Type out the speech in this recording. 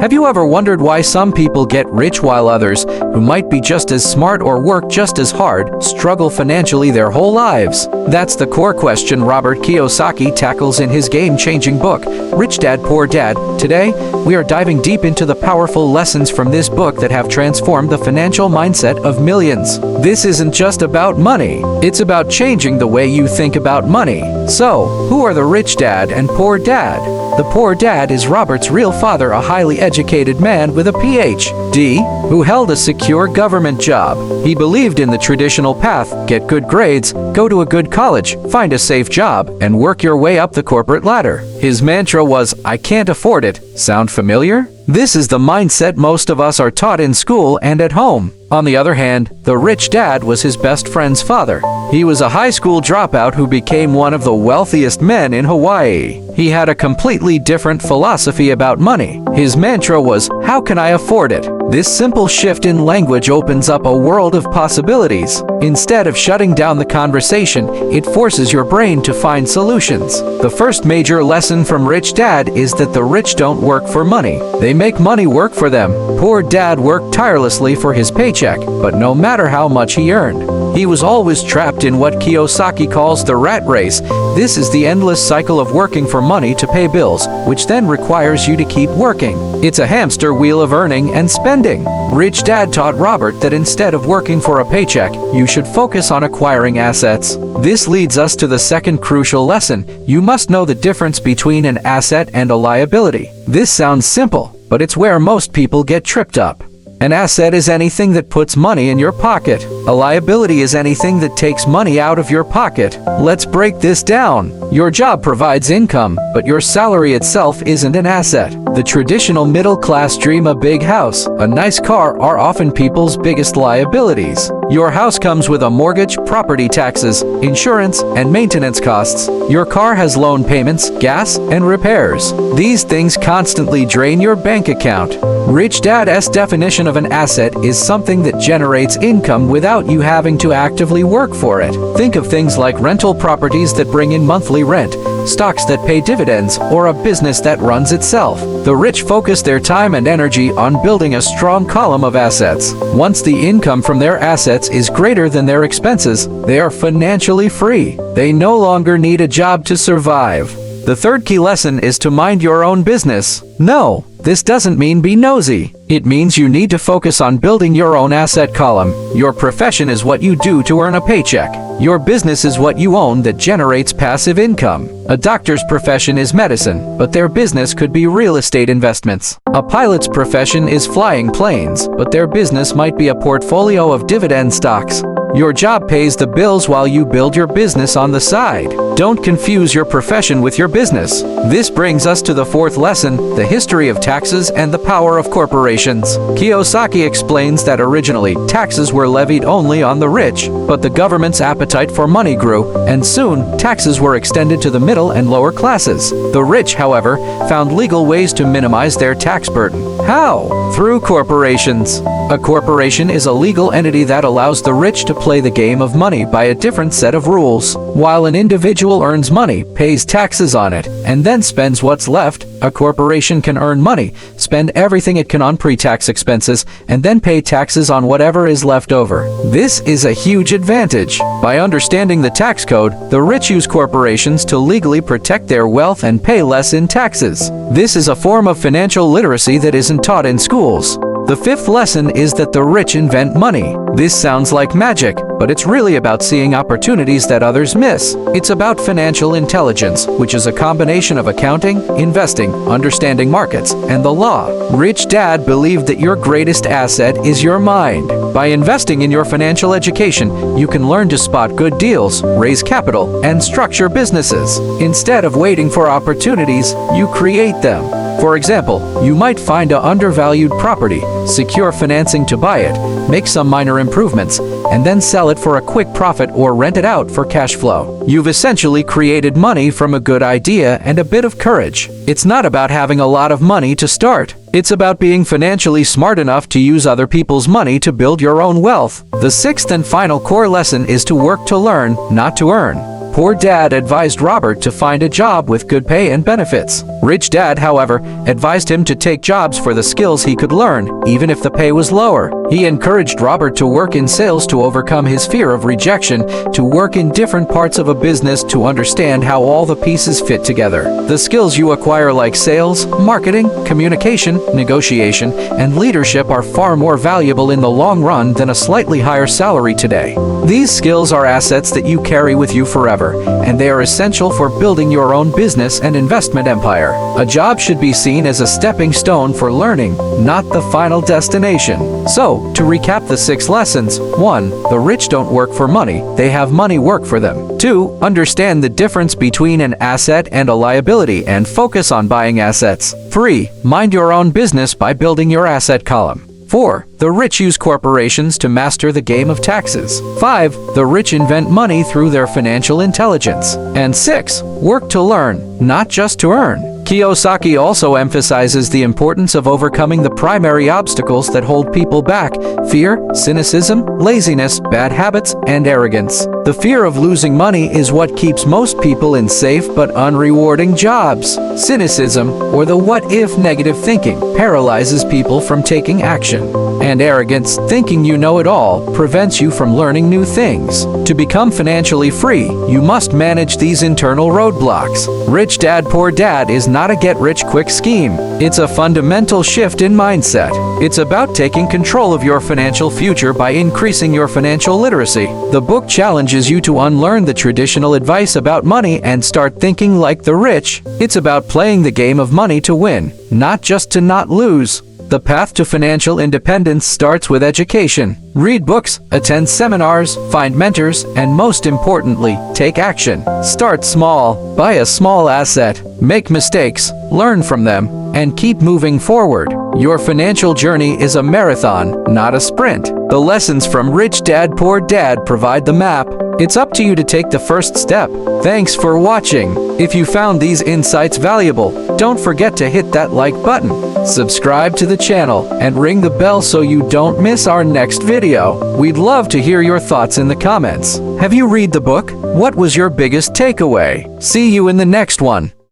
Have you ever wondered why some people get rich while others, who might be just as smart or work just as hard, struggle financially their whole lives? That's the core question Robert Kiyosaki tackles in his game-changing book, Rich Dad, Poor Dad. Today, we are diving deep into the powerful lessons from this book that have transformed the financial mindset of millions. This isn't just about money. It's about changing the way you think about money. So, who are the rich dad and poor dad? The poor dad is Robert's real father, a highly educated man with a Ph.D. who held a secure government job. He believed in the traditional path: get good grades, go to a good college, find a safe job, and work your way up the corporate ladder. His mantra was, "I can't afford it." Sound familiar? This is the mindset most of us are taught in school and at home. On the other hand, the rich dad was his best friend's father. He was a high school dropout who became one of the wealthiest men in Hawaii. He had a completely different philosophy about money. His mantra was, "How can I afford it?" This simple shift in language opens up a world of possibilities. Instead of shutting down the conversation, it forces your brain to find solutions. The first major lesson from Rich Dad is that the rich don't work for money. They make money work for them. Poor Dad worked tirelessly for his paycheck, but no matter how much he earned, he was always trapped in what Kiyosaki calls the rat race. This is the endless cycle of working for money to pay bills, which then requires you to keep working. It's a hamster wheel of earning and spending. Rich Dad taught Robert that instead of working for a paycheck, you should focus on acquiring assets. This leads us to the second crucial lesson. You must know the difference between an asset and a liability. This sounds simple, but it's where most people get tripped up. An asset is anything that puts money in your pocket. A liability is anything that takes money out of your pocket. Let's break this down. Your job provides income, but your salary itself isn't an asset. The traditional middle-class dream: a big house, a nice car, are often people's biggest liabilities. Your house comes with a mortgage, property taxes, insurance, and maintenance costs. Your car has loan payments, gas, and repairs. These things constantly drain your bank account. Rich Dad's definition of an asset is something that generates income without you having to actively work for it. Think of things like rental properties that bring in monthly rent, stocks that pay dividends, or a business that runs itself. The rich focus their time and energy on building a strong column of assets. Once the income from their assets is greater than their expenses, they are financially free. They no longer need a job to survive. The third key lesson is to mind your own business. No, this doesn't mean be nosy. It means you need to focus on building your own asset column. Your profession is what you do to earn a paycheck. Your business is what you own that generates passive income. A doctor's profession is medicine, but their business could be real estate investments. A pilot's profession is flying planes, but their business might be a portfolio of dividend stocks. Your job pays the bills while you build your business on the side. Don't confuse your profession with your business. This brings us to the fourth lesson: the history of taxes and the power of corporations. Kiyosaki explains that originally, taxes were levied only on the rich, but the government's appetite for money grew, and soon, taxes were extended to the middle and lower classes. The rich, however, found legal ways to minimize their tax burden. How? Through corporations. A corporation is a legal entity that allows the rich to play the game of money by a different set of rules. While an individual earns money, pays taxes on it, and then spends what's left, a corporation can earn money, spend everything it can on pre-tax expenses, and then pay taxes on whatever is left over. This is a huge advantage. By understanding the tax code, the rich use corporations to legally protect their wealth and pay less in taxes. This is a form of financial literacy that isn't taught in schools. The fifth lesson is that the rich invent money. This sounds like magic, but it's really about seeing opportunities that others miss. It's about financial intelligence, which is a combination of accounting, investing, understanding markets, and the law. Rich Dad believed that your greatest asset is your mind. By investing in your financial education, you can learn to spot good deals, raise capital, and structure businesses. Instead of waiting for opportunities, you create them. For example, you might find an undervalued property, secure financing to buy it, make some minor improvements, and then sell it for a quick profit or rent it out for cash flow. You've essentially created money from a good idea and a bit of courage. It's not about having a lot of money to start. It's about being financially smart enough to use other people's money to build your own wealth. The sixth and final core lesson is to work to learn, not to earn. Poor Dad advised Robert to find a job with good pay and benefits. Rich Dad, however, advised him to take jobs for the skills he could learn, even if the pay was lower. He encouraged Robert to work in sales to overcome his fear of rejection, to work in different parts of a business to understand how all the pieces fit together. The skills you acquire like sales, marketing, communication, negotiation, and leadership are far more valuable in the long run than a slightly higher salary today. These skills are assets that you carry with you forever, and they are essential for building your own business and investment empire. A job should be seen as a stepping stone for learning, not the final destination. So, to recap the 6 lessons: 1. The rich don't work for money, they have money work for them. 2. Understand the difference between an asset and a liability and focus on buying assets. 3. Mind your own business by building your asset column. 4. The rich use corporations to master the game of taxes. 5. The rich invent money through their financial intelligence. And 6. Work to learn, not just to earn. Kiyosaki also emphasizes the importance of overcoming the primary obstacles that hold people back: fear, cynicism, laziness, bad habits, and arrogance. The fear of losing money is what keeps most people in safe but unrewarding jobs. Cynicism, or the what-if negative thinking, paralyzes people from taking action. And arrogance, thinking you know it all, prevents you from learning new things. To become financially free, you must manage these internal roadblocks. Rich Dad, Poor Dad is not a get-rich-quick scheme. It's a fundamental shift in mindset. It's about taking control of your financial future by increasing your financial literacy. The book challenges you to unlearn the traditional advice about money and start thinking like the rich. It's about playing the game of money to win, not just to not lose. The path to financial independence starts with education. Read books, attend seminars, find mentors, and most importantly, take action. Start small, buy a small asset, make mistakes, learn from them, and keep moving forward. Your financial journey is a marathon, not a sprint. The lessons from Rich Dad, Poor Dad provide the map. It's up to you to take the first step. Thanks for watching. If you found these insights valuable, don't forget to hit that like button, subscribe to the channel, and ring the bell so you don't miss our next video. We'd love to hear your thoughts in the comments. Have you read the book? What was your biggest takeaway? See you in the next one.